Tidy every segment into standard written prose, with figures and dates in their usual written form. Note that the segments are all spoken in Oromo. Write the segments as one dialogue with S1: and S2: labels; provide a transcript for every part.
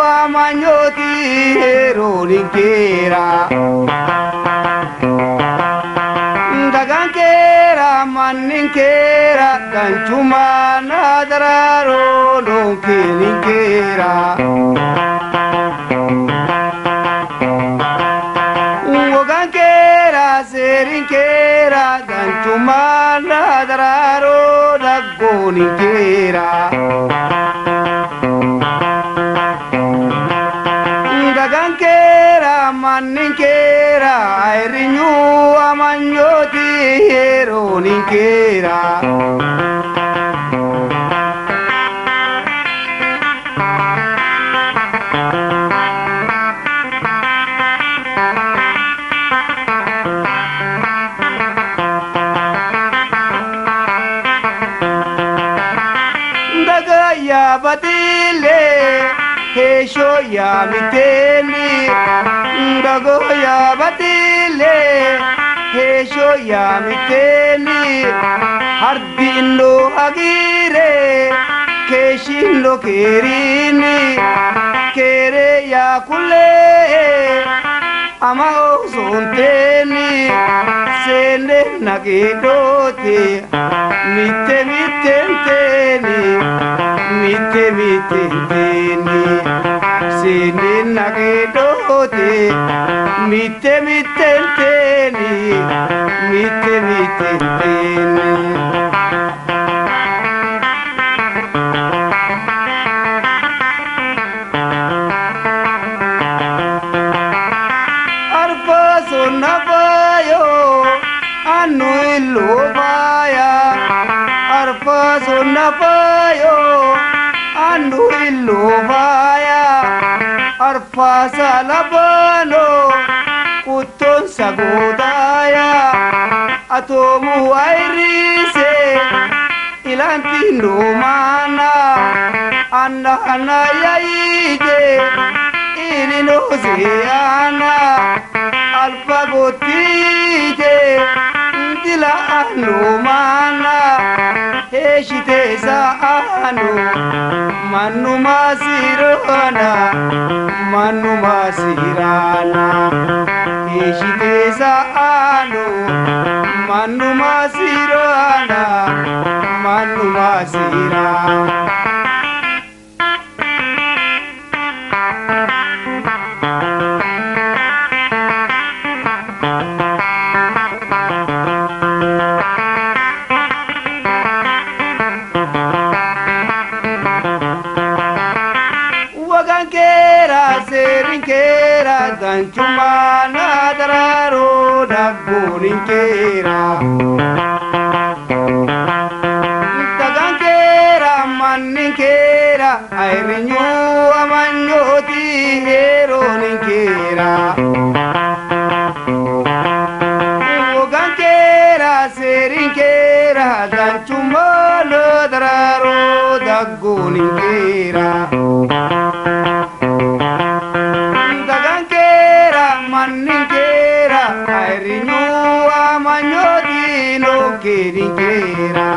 S1: amanyoti eroninkera Dagankera maninkera danchuma nadararo donkelinkera Wogankera serinkera danchuma nadararo dagoninkera Dagankera maninkera airinyu amanyoti eroninkera Dagaya batile Hesho ya miteli Dagoya batile Hesho ya miteli Hardino agire Keshindo kerini Kere ya kule Ama ozonteni Sene nagedote Mite mitenteni Mite mitenteni Sene nagedote Mite mitenteni Mite mitenteni Arpa sonabayo Anu ilubaya Arpa sonabayo Anu ilubaya Arpa salabano Kuton sagodaya Atomu airise Ilanti numana Anna anna yaide Irino ziana Alfa gotide Dila anumana Heshite saanu Manu masirana Manu masirana Heshite saanu Manu masirana Manu masirana Wagankera serinkera danchuma nadararo dagoninkera Dagankera maninkera airinyu amanyoti eroninkera Wagankera serinkera danchuma nadararo dagoninkera Dagankera maninkera airinyu amanyoti no kerinkera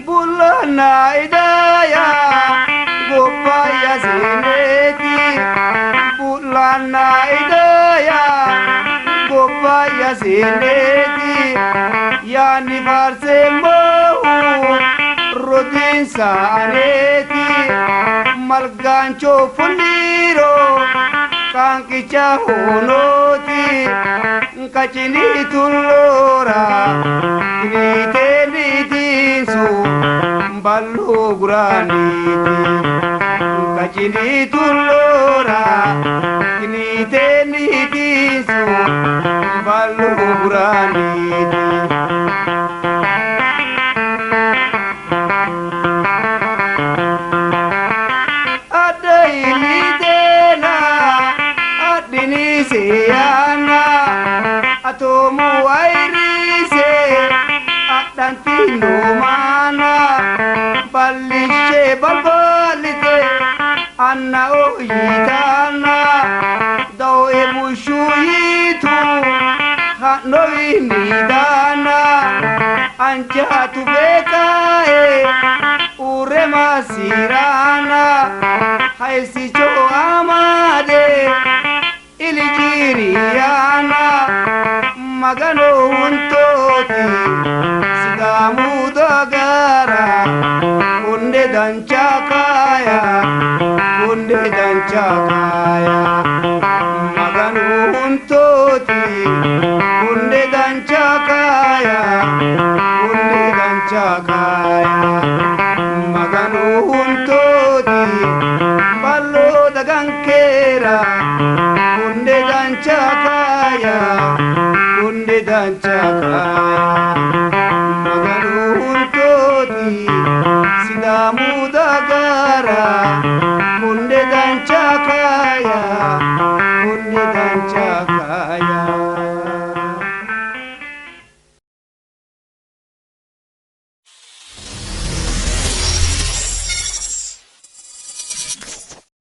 S1: Bulana idaya gopaya sineti Bulana idaya gopaya sineti Yani farse mohu rodin saneti Malgancho fuliro kankicha honoti Kachini tulora Nite nitinsu Ballu graniti Kachini tulora Nite nitinsu Ballu graniti Ada ini dena Adini seyana Atomu airise Adantino mana ballisce balbalite anna oyitana dawe bushuyitu hanoi nidana anjatu bekae ure masirana haisi cho amade ilijiriana magano untoti sidamu dagara kunde dancakaya magano untoti kunde dancakaya magano untoti ballo dagankera kunde dancakaya magano untoti sidamu dagara kunde dancakaya